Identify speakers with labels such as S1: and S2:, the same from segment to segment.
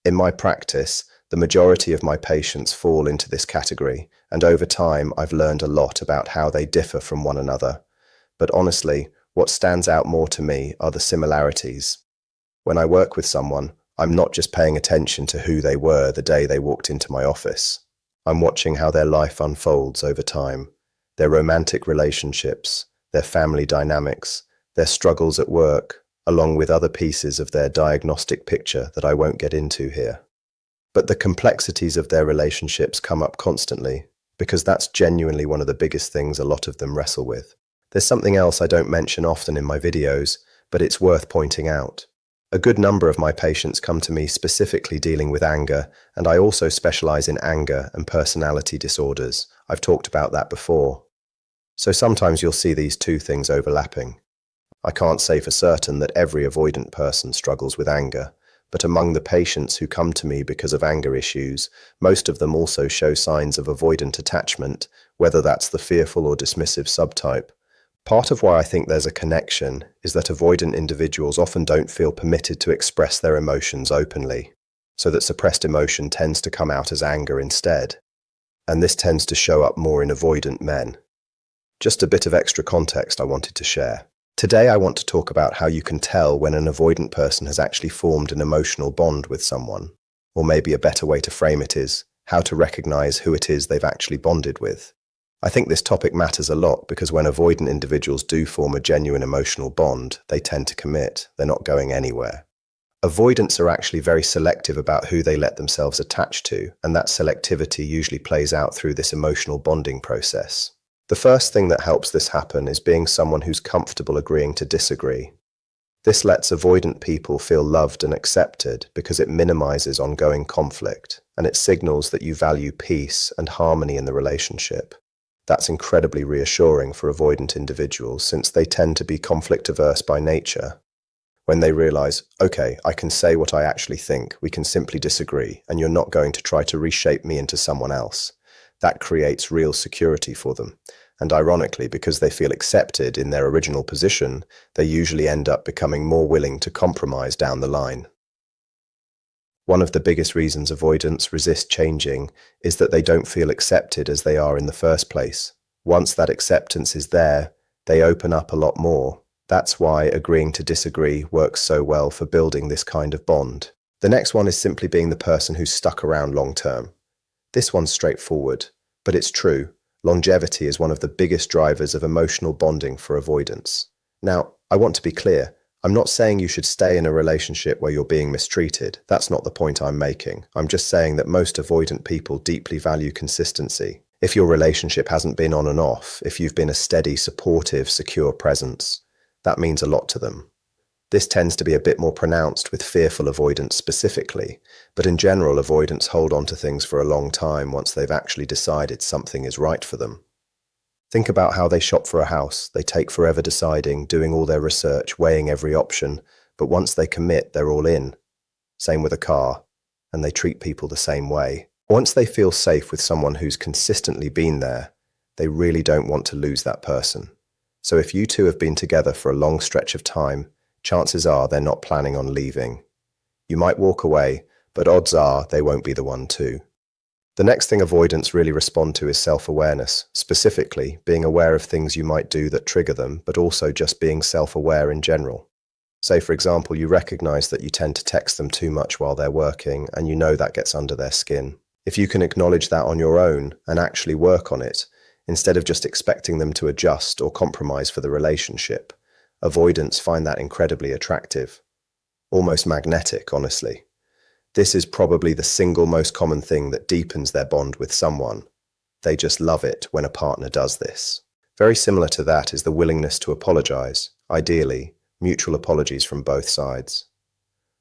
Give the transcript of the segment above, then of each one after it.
S1: In my practice, the majority of my patients fall into this category, and over time I've learned a lot about how they differ from one another. But honestly, what stands out more to me are the similarities. When I work with someone, I'm not just paying attention to who they were the day they walked into my office. I'm watching how their life unfolds over time, their romantic relationships, their family dynamics, their struggles at work, along with other pieces of their diagnostic picture that I won't get into here. But the complexities of their relationships come up constantly, because that's genuinely one of the biggest things a lot of them wrestle with. There's something else I don't mention often in my videos, but it's worth pointing out. A good number of my patients come to me specifically dealing with anger, and I also specialize in anger and personality disorders. I've talked about that before. So sometimes you'll see these two things overlapping. I can't say for certain that every avoidant person struggles with anger, but among the patients who come to me because of anger issues, most of them also show signs of avoidant attachment, whether that's the fearful or dismissive subtype. Part of why I think there's a connection is that avoidant individuals often don't feel permitted to express their emotions openly, so that suppressed emotion tends to come out as anger instead. And this tends to show up more in avoidant men. Just a bit of extra context I wanted to share. Today I want to talk about how you can tell when an avoidant person has actually formed an emotional bond with someone. Or maybe a better way to frame it is, how to recognize who it is they've actually bonded with. I think this topic matters a lot because when avoidant individuals do form a genuine emotional bond, they tend to commit. They're not going anywhere. Avoidants are actually very selective about who they let themselves attach to, and that selectivity usually plays out through this emotional bonding process. The first thing that helps this happen is being someone who's comfortable agreeing to disagree. This lets avoidant people feel loved and accepted because it minimizes ongoing conflict, and it signals that you value peace and harmony in the relationship. That's incredibly reassuring for avoidant individuals since they tend to be conflict-averse by nature. When they realize, okay, I can say what I actually think, we can simply disagree, and you're not going to try to reshape me into someone else. That creates real security for them. And ironically, because they feel accepted in their original position, they usually end up becoming more willing to compromise down the line. One of the biggest reasons avoidants resist changing is that they don't feel accepted as they are in the first place. Once that acceptance is there, they open up a lot more. That's why agreeing to disagree works so well for building this kind of bond. The next one is simply being the person who's stuck around long term. This one's straightforward, but it's true. Longevity is one of the biggest drivers of emotional bonding for avoidance. Now, I want to be clear. I'm not saying you should stay in a relationship where you're being mistreated. That's not the point I'm making. I'm just saying that most avoidant people deeply value consistency. If your relationship hasn't been on and off, if you've been a steady, supportive, secure presence, that means a lot to them. This tends to be a bit more pronounced with fearful avoidants specifically, but in general, avoidants hold on to things for a long time once they've actually decided something is right for them. Think about how they shop for a house. They take forever deciding, doing all their research, weighing every option, but once they commit, they're all in. Same with a car, and they treat people the same way. Once they feel safe with someone who's consistently been there, they really don't want to lose that person. So if you two have been together for a long stretch of time, chances are they're not planning on leaving. You might walk away, but odds are they won't be the one to. The next thing avoidants really respond to is self-awareness, specifically being aware of things you might do that trigger them, but also just being self-aware in general. Say, for example, you recognize that you tend to text them too much while they're working, and you know that gets under their skin. If you can acknowledge that on your own and actually work on it, instead of just expecting them to adjust or compromise for the relationship, avoidants find that incredibly attractive. Almost magnetic, honestly. This is probably the single most common thing that deepens their bond with someone. They just love it when a partner does this. Very similar to that is the willingness to apologize, ideally, mutual apologies from both sides.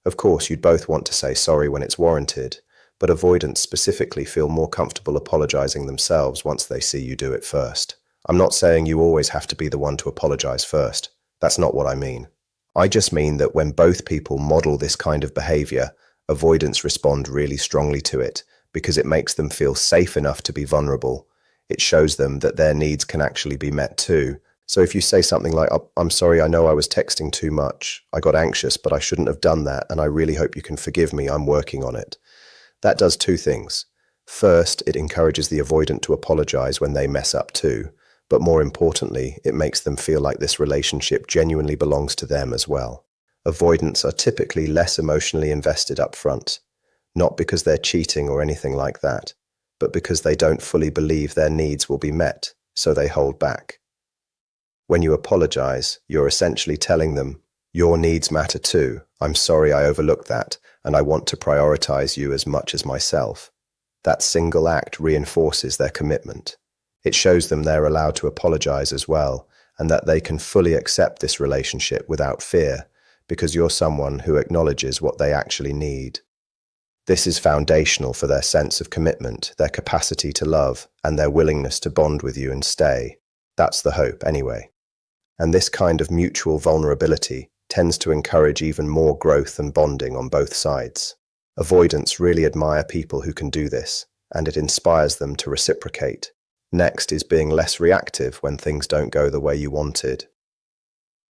S1: Of course, you'd both want to say sorry when it's warranted, but avoidants specifically feel more comfortable apologizing themselves once they see you do it first. I'm not saying you always have to be the one to apologize first. That's not what I mean. I just mean that when both people model this kind of behavior, avoidants respond really strongly to it because it makes them feel safe enough to be vulnerable. It shows them that their needs can actually be met too, So if you say something like, I'm sorry, I know I was texting too much. I got anxious, but I shouldn't have done that, and I really hope you can forgive me. I'm working on it. That does two things. First, it encourages the avoidant to apologize when they mess up too. But more importantly, it makes them feel like this relationship genuinely belongs to them as well. Avoidants are typically less emotionally invested up front, not because they're cheating or anything like that, but because they don't fully believe their needs will be met, so they hold back. When you apologize, you're essentially telling them, your needs matter too. I'm sorry I overlooked that, and I want to prioritize you as much as myself. That single act reinforces their commitment. It shows them they're allowed to apologize as well, and that they can fully accept this relationship without fear, because you're someone who acknowledges what they actually need. This is foundational for their sense of commitment, their capacity to love, and their willingness to bond with you and stay. That's the hope, anyway. And this kind of mutual vulnerability tends to encourage even more growth and bonding on both sides. Avoidants really admire people who can do this, and it inspires them to reciprocate. Next is being less reactive when things don't go the way you wanted.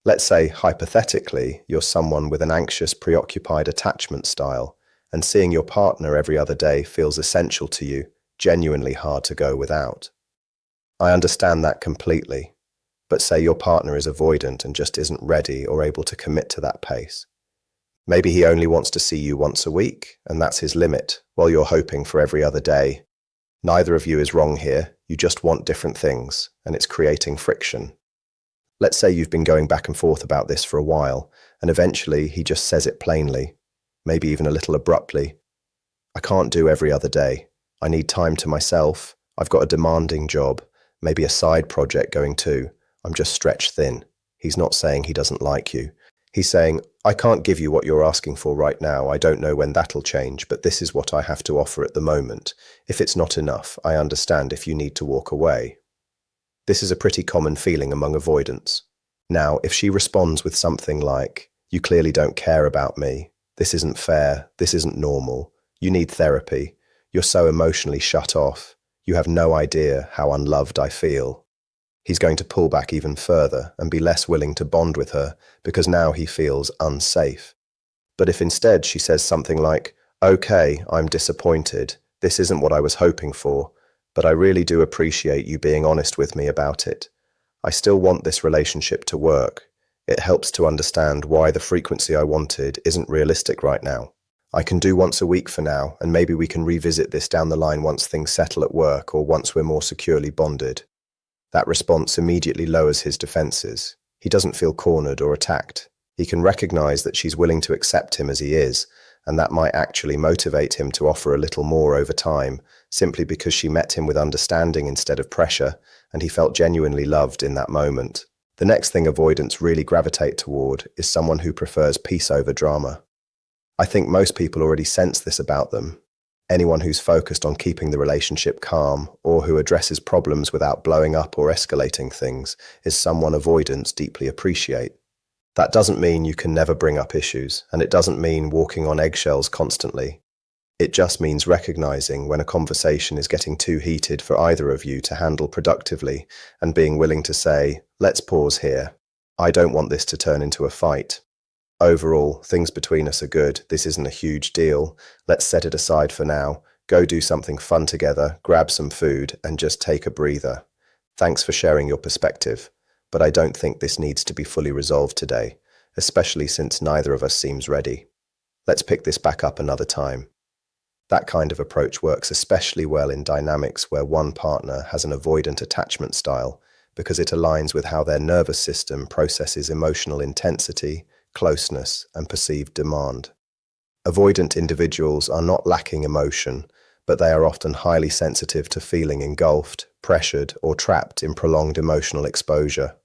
S1: Let's say, hypothetically, you're someone with an anxious, preoccupied attachment style, and seeing your partner every other day feels essential to you, genuinely hard to go without. I understand that completely. But say your partner is avoidant and just isn't ready or able to commit to that pace. Maybe he only wants to see you once a week, and that's his limit, while you're hoping for every other day. Neither of you is wrong here, you just want different things, and it's creating friction. Let's say you've been going back and forth about this for a while, and eventually he just says it plainly, maybe even a little abruptly. I can't do every other day. I need time to myself. I've got a demanding job, maybe a side project going too. I'm just stretched thin. He's not saying he doesn't like you. He's saying, I can't give you what you're asking for right now. I don't know when that'll change, but this is what I have to offer at the moment. If it's not enough, I understand if you need to walk away. This is a pretty common feeling among avoidants. Now, if she responds with something like, you clearly don't care about me. This isn't fair. This isn't normal. You need therapy. You're so emotionally shut off. You have no idea how unloved I feel. He's going to pull back even further and be less willing to bond with her because now he feels unsafe. But if instead she says something like, okay, I'm disappointed. This isn't what I was hoping for, but I really do appreciate you being honest with me about it. I still want this relationship to work. It helps to understand why the frequency I wanted isn't realistic right now. I can do once a week for now, and maybe we can revisit this down the line once things settle at work or once we're more securely bonded. That response immediately lowers his defenses. He doesn't feel cornered or attacked. He can recognize that she's willing to accept him as he is, and that might actually motivate him to offer a little more over time, simply because she met him with understanding instead of pressure, and he felt genuinely loved in that moment. The next thing avoidants really gravitate toward is someone who prefers peace over drama. I think most people already sense this about them. Anyone who's focused on keeping the relationship calm or who addresses problems without blowing up or escalating things is someone avoidants deeply appreciate. That doesn't mean you can never bring up issues, and it doesn't mean walking on eggshells constantly. It just means recognizing when a conversation is getting too heated for either of you to handle productively and being willing to say, let's pause here. I don't want this to turn into a fight. Overall, things between us are good. This isn't a huge deal. Let's set it aside for now. Go do something fun together, grab some food, and just take a breather. Thanks for sharing your perspective, but I don't think this needs to be fully resolved today, especially since neither of us seems ready. Let's pick this back up another time. That kind of approach works especially well in dynamics where one partner has an avoidant attachment style because it aligns with how their nervous system processes emotional intensity, closeness, and perceived demand. Avoidant individuals are not lacking emotion, but they are often highly sensitive to feeling engulfed, pressured, or trapped in prolonged emotional exposure.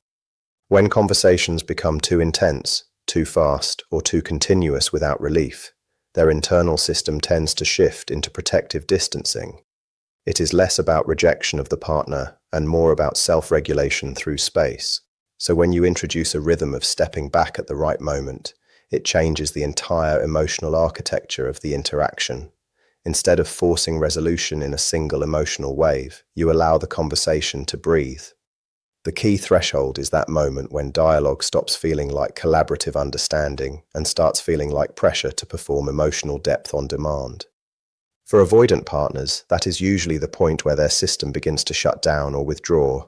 S1: When conversations become too intense, too fast, or too continuous without relief, their internal system tends to shift into protective distancing. It is less about rejection of the partner and more about self-regulation through space. So when you introduce a rhythm of stepping back at the right moment, it changes the entire emotional architecture of the interaction. Instead of forcing resolution in a single emotional wave, you allow the conversation to breathe. The key threshold is that moment when dialogue stops feeling like collaborative understanding and starts feeling like pressure to perform emotional depth on demand. For avoidant partners, that is usually the point where their system begins to shut down or withdraw.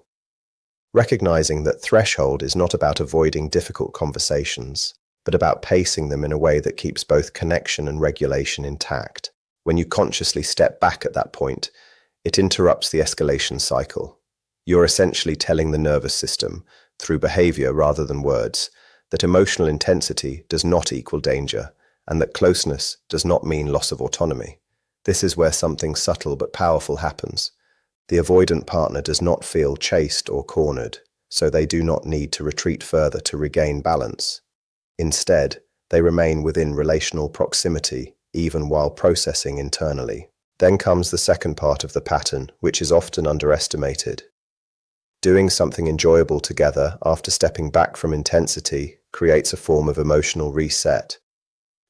S1: Recognizing that threshold is not about avoiding difficult conversations, but about pacing them in a way that keeps both connection and regulation intact. When you consciously step back at that point, it interrupts the escalation cycle. You're essentially telling the nervous system, through behavior rather than words, that emotional intensity does not equal danger, and that closeness does not mean loss of autonomy. This is where something subtle but powerful happens. The avoidant partner does not feel chased or cornered, so they do not need to retreat further to regain balance. Instead, they remain within relational proximity, even while processing internally. Then comes the second part of the pattern, which is often underestimated. Doing something enjoyable together after stepping back from intensity creates a form of emotional reset.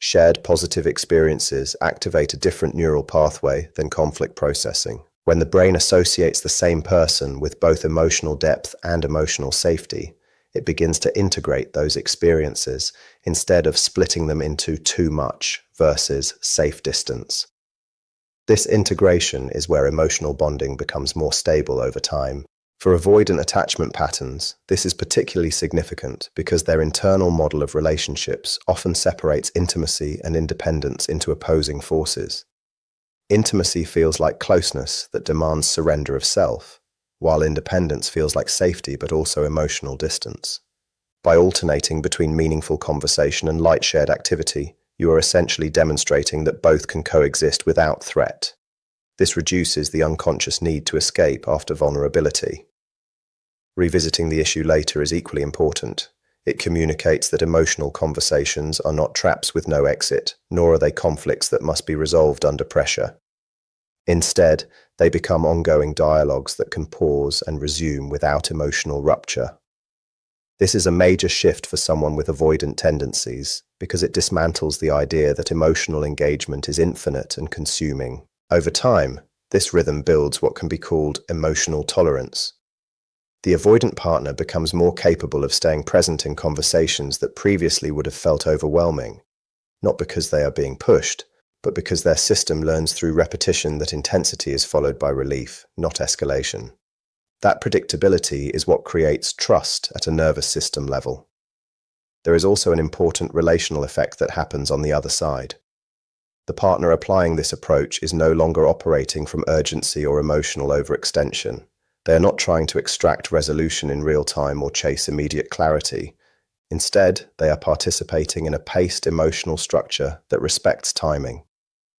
S1: Shared positive experiences activate a different neural pathway than conflict processing. When the brain associates the same person with both emotional depth and emotional safety, it begins to integrate those experiences instead of splitting them into too much versus safe distance. This integration is where emotional bonding becomes more stable over time. For avoidant attachment patterns, this is particularly significant because their internal model of relationships often separates intimacy and independence into opposing forces. Intimacy feels like closeness that demands surrender of self, while independence feels like safety but also emotional distance. By alternating between meaningful conversation and light shared activity, you are essentially demonstrating that both can coexist without threat. This reduces the unconscious need to escape after vulnerability. Revisiting the issue later is equally important. It communicates that emotional conversations are not traps with no exit, nor are they conflicts that must be resolved under pressure. Instead, they become ongoing dialogues that can pause and resume without emotional rupture. This is a major shift for someone with avoidant tendencies because it dismantles the idea that emotional engagement is infinite and consuming. Over time, this rhythm builds what can be called emotional tolerance. The avoidant partner becomes more capable of staying present in conversations that previously would have felt overwhelming, not because they are being pushed, but because their system learns through repetition that intensity is followed by relief, not escalation. That predictability is what creates trust at a nervous system level. There is also an important relational effect that happens on the other side. The partner applying this approach is no longer operating from urgency or emotional overextension. They are not trying to extract resolution in real time or chase immediate clarity. Instead, they are participating in a paced emotional structure that respects timing.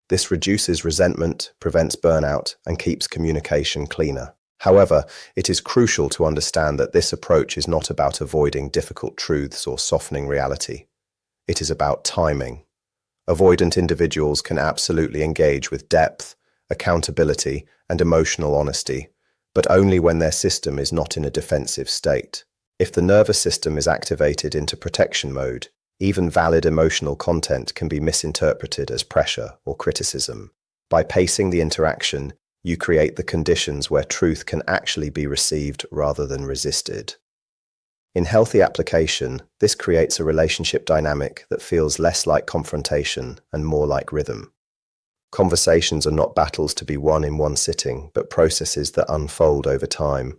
S1: This reduces resentment, prevents burnout, and keeps communication cleaner. However, it is crucial to understand that this approach is not about avoiding difficult truths or softening reality. It is about timing. Avoidant individuals can absolutely engage with depth, accountability, and emotional honesty, but only when their system is not in a defensive state. If the nervous system is activated into protection mode, even valid emotional content can be misinterpreted as pressure or criticism. By pacing the interaction, you create the conditions where truth can actually be received rather than resisted. In healthy application, this creates a relationship dynamic that feels less like confrontation and more like rhythm. Conversations are not battles to be won in one sitting, but processes that unfold over time.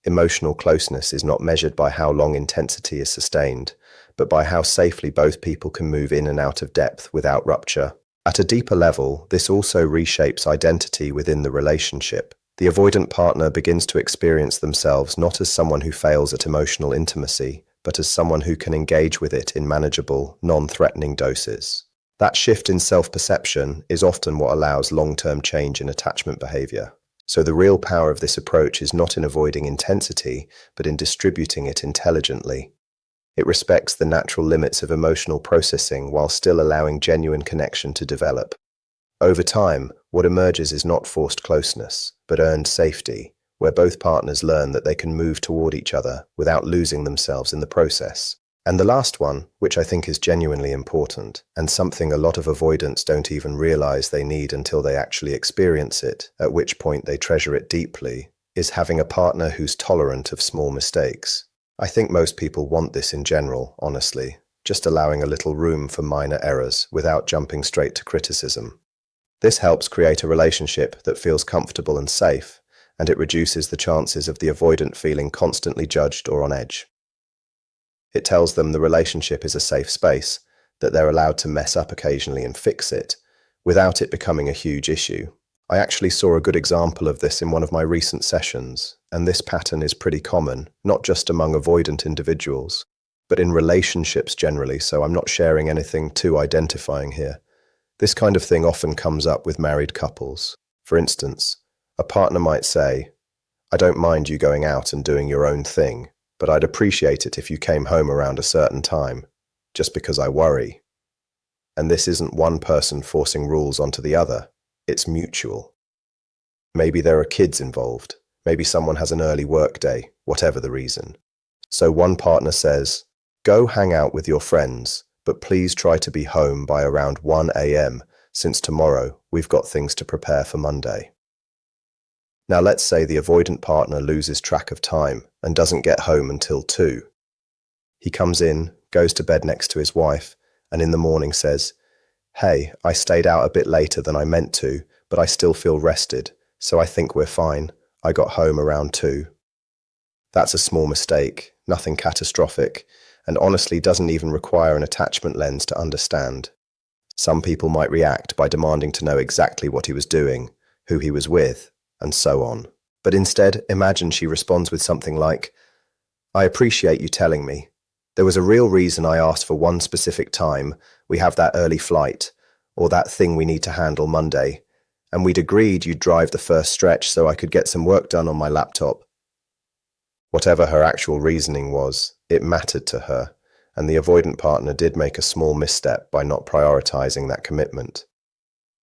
S1: Emotional closeness is not measured by how long intensity is sustained, but by how safely both people can move in and out of depth without rupture. At a deeper level, this also reshapes identity within the relationship. The avoidant partner begins to experience themselves not as someone who fails at emotional intimacy, but as someone who can engage with it in manageable, non-threatening doses. That shift in self-perception is often what allows long-term change in attachment behavior. So the real power of this approach is not in avoiding intensity, but in distributing it intelligently. It respects the natural limits of emotional processing while still allowing genuine connection to develop. Over time, what emerges is not forced closeness, but earned safety, where both partners learn that they can move toward each other without losing themselves in the process. And the last one, which I think is genuinely important, and something a lot of avoidants don't even realize they need until they actually experience it, at which point they treasure it deeply, is having a partner who's tolerant of small mistakes. I think most people want this in general, honestly, just allowing a little room for minor errors without jumping straight to criticism. This helps create a relationship that feels comfortable and safe, and it reduces the chances of the avoidant feeling constantly judged or on edge. It tells them the relationship is a safe space, that they're allowed to mess up occasionally and fix it, without it becoming a huge issue. I actually saw a good example of this in one of my recent sessions, and this pattern is pretty common, not just among avoidant individuals, but in relationships generally, so I'm not sharing anything too identifying here. This kind of thing often comes up with married couples. For instance, a partner might say, "I don't mind you going out and doing your own thing, but I'd appreciate it if you came home around a certain time, just because I worry." And this isn't one person forcing rules onto the other, it's mutual. Maybe there are kids involved, maybe someone has an early work day, whatever the reason. So one partner says, "Go hang out with your friends, but please try to be home by around 1 a.m. since tomorrow we've got things to prepare for Monday." Now let's say the avoidant partner loses track of time and doesn't get home until 2. He comes in, goes to bed next to his wife, and in the morning says, "Hey, I stayed out a bit later than I meant to, but I still feel rested, so I think we're fine. I got home around 2. That's a small mistake, nothing catastrophic, and honestly doesn't even require an attachment lens to understand. Some people might react by demanding to know exactly what he was doing, who he was with, and so on. But instead, imagine she responds with something like, "I appreciate you telling me. There was a real reason I asked for one specific time. We have that early flight, or that thing we need to handle Monday, and we'd agreed you'd drive the first stretch so I could get some work done on my laptop." Whatever her actual reasoning was, it mattered to her, and the avoidant partner did make a small misstep by not prioritizing that commitment.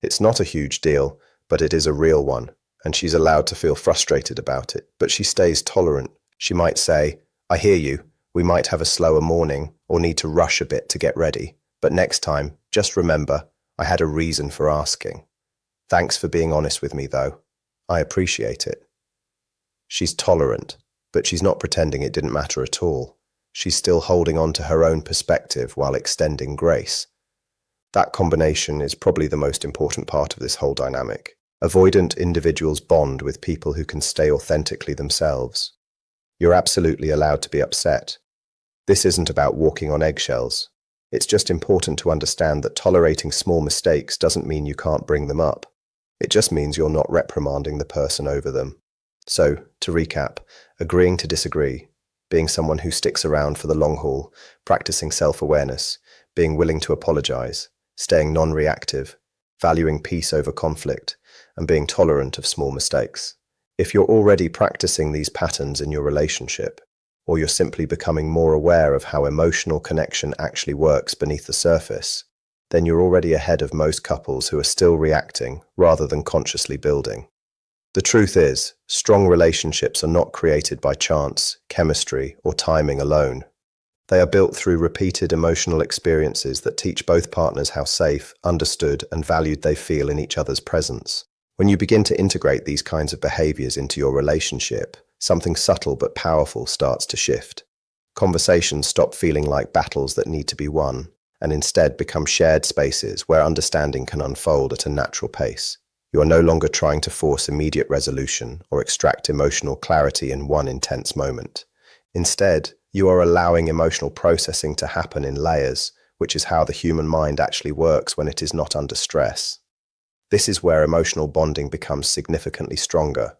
S1: It's not a huge deal, but it is a real one, and she's allowed to feel frustrated about it, but she stays tolerant. She might say, "I hear you, we might have a slower morning or need to rush a bit to get ready, but next time, just remember, I had a reason for asking. Thanks for being honest with me, though. I appreciate it." She's tolerant, but she's not pretending it didn't matter at all. She's still holding on to her own perspective while extending grace. That combination is probably the most important part of this whole dynamic. Avoidant individuals bond with people who can stay authentically themselves. You're absolutely allowed to be upset. This isn't about walking on eggshells. It's just important to understand that tolerating small mistakes doesn't mean you can't bring them up. It just means you're not reprimanding the person over them. So, to recap, agreeing to disagree, being someone who sticks around for the long haul, practicing self-awareness, being willing to apologize, staying non-reactive, valuing peace over conflict, and being tolerant of small mistakes. If you're already practicing these patterns in your relationship, or you're simply becoming more aware of how emotional connection actually works beneath the surface, then you're already ahead of most couples who are still reacting rather than consciously building. The truth is, strong relationships are not created by chance, chemistry, or timing alone. They are built through repeated emotional experiences that teach both partners how safe, understood, and valued they feel in each other's presence. When you begin to integrate these kinds of behaviors into your relationship, something subtle but powerful starts to shift. Conversations stop feeling like battles that need to be won, and instead become shared spaces where understanding can unfold at a natural pace. You are no longer trying to force immediate resolution or extract emotional clarity in one intense moment. Instead, you are allowing emotional processing to happen in layers, which is how the human mind actually works when it is not under stress. This is where emotional bonding becomes significantly stronger.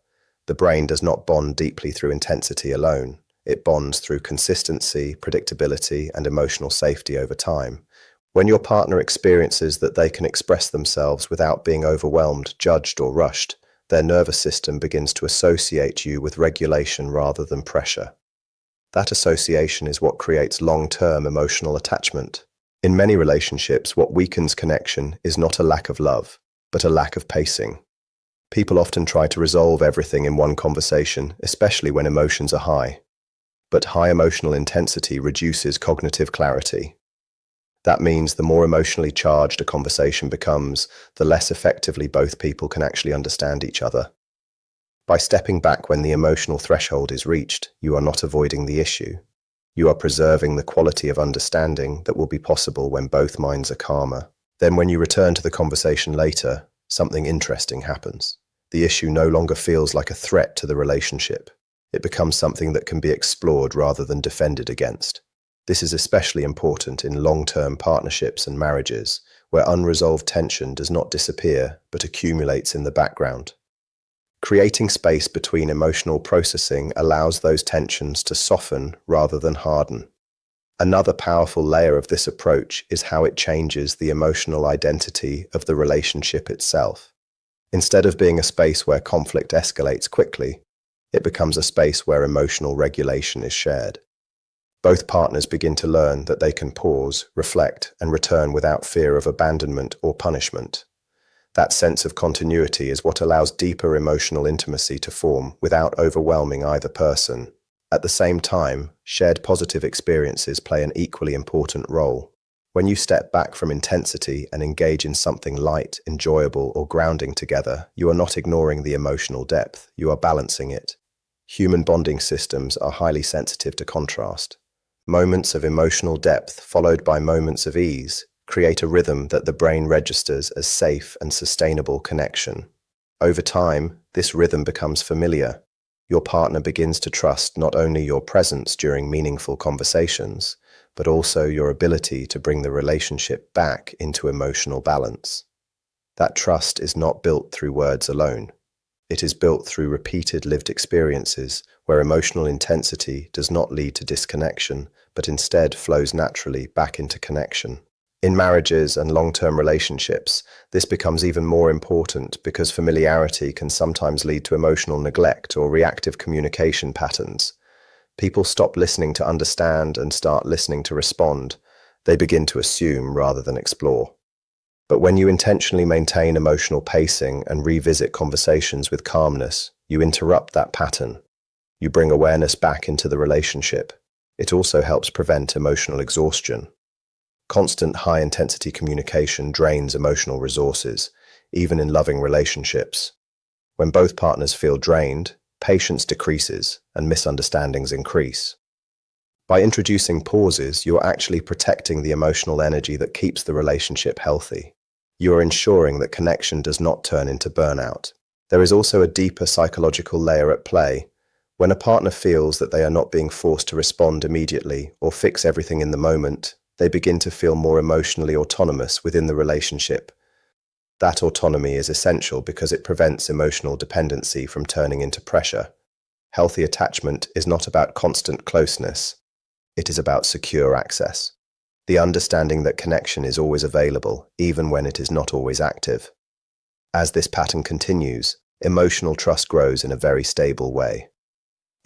S1: The brain does not bond deeply through intensity alone. It bonds through consistency, predictability, and emotional safety over time. When your partner experiences that they can express themselves without being overwhelmed, judged, or rushed, their nervous system begins to associate you with regulation rather than pressure. That association is what creates long-term emotional attachment. In many relationships, what weakens connection is not a lack of love, but a lack of pacing. People often try to resolve everything in one conversation, especially when emotions are high. But high emotional intensity reduces cognitive clarity. That means the more emotionally charged a conversation becomes, the less effectively both people can actually understand each other. By stepping back when the emotional threshold is reached, you are not avoiding the issue. You are preserving the quality of understanding that will be possible when both minds are calmer. Then when you return to the conversation later, something interesting happens. The issue no longer feels like a threat to the relationship. It becomes something that can be explored rather than defended against. This is especially important in long-term partnerships and marriages, where unresolved tension does not disappear but accumulates in the background. Creating space between emotional processing allows those tensions to soften rather than harden. Another powerful layer of this approach is how it changes the emotional identity of the relationship itself. Instead of being a space where conflict escalates quickly, it becomes a space where emotional regulation is shared. Both partners begin to learn that they can pause, reflect, and return without fear of abandonment or punishment. That sense of continuity is what allows deeper emotional intimacy to form without overwhelming either person. At the same time, shared positive experiences play an equally important role. When you step back from intensity and engage in something light, enjoyable, or grounding together, you are not ignoring the emotional depth, you are balancing it. Human bonding systems are highly sensitive to contrast. Moments of emotional depth followed by moments of ease create a rhythm that the brain registers as safe and sustainable connection. Over time, this rhythm becomes familiar. Your partner begins to trust not only your presence during meaningful conversations, but also your ability to bring the relationship back into emotional balance. That trust is not built through words alone. It is built through repeated lived experiences where emotional intensity does not lead to disconnection, but instead flows naturally back into connection. In marriages and long-term relationships, this becomes even more important because familiarity can sometimes lead to emotional neglect or reactive communication patterns. People stop listening to understand and start listening to respond. They begin to assume rather than explore. But when you intentionally maintain emotional pacing and revisit conversations with calmness, you interrupt that pattern. You bring awareness back into the relationship. It also helps prevent emotional exhaustion. Constant high-intensity communication drains emotional resources, even in loving relationships. When both partners feel drained, patience decreases and misunderstandings increase. By introducing pauses, you are actually protecting the emotional energy that keeps the relationship healthy. You are ensuring that connection does not turn into burnout. There is also a deeper psychological layer at play. When a partner feels that they are not being forced to respond immediately or fix everything in the moment, they begin to feel more emotionally autonomous within the relationship. That autonomy is essential because it prevents emotional dependency from turning into pressure. Healthy attachment is not about constant closeness. It is about secure access. The understanding that connection is always available, even when it is not always active. As this pattern continues, emotional trust grows in a very stable way.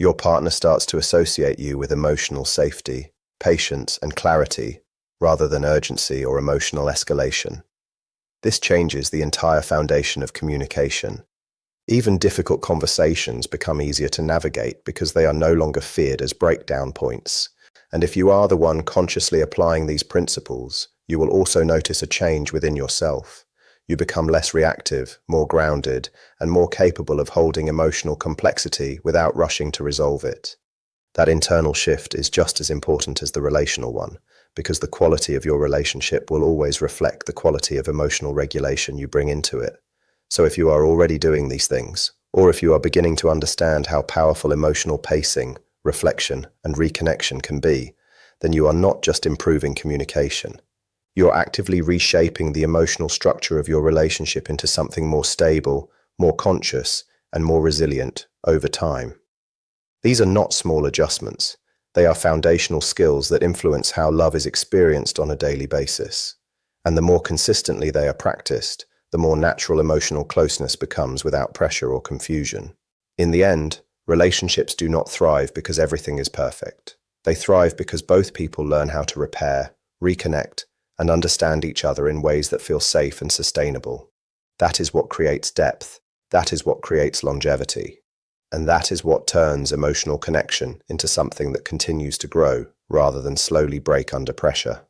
S1: Your partner starts to associate you with emotional safety, patience, and clarity, rather than urgency or emotional escalation. This changes the entire foundation of communication. Even difficult conversations become easier to navigate because they are no longer feared as breakdown points. And if you are the one consciously applying these principles, you will also notice a change within yourself. You become less reactive, more grounded, and more capable of holding emotional complexity without rushing to resolve it. That internal shift is just as important as the relational one, because the quality of your relationship will always reflect the quality of emotional regulation you bring into it. So if you are already doing these things, or if you are beginning to understand how powerful emotional pacing, reflection, and reconnection can be, then you are not just improving communication. You are actively reshaping the emotional structure of your relationship into something more stable, more conscious, and more resilient over time. These are not small adjustments. They are foundational skills that influence how love is experienced on a daily basis. And the more consistently they are practiced, the more natural emotional closeness becomes without pressure or confusion. In the end, relationships do not thrive because everything is perfect. They thrive because both people learn how to repair, reconnect, and understand each other in ways that feel safe and sustainable. That is what creates depth. That is what creates longevity. And that is what turns emotional connection into something that continues to grow rather than slowly break under pressure.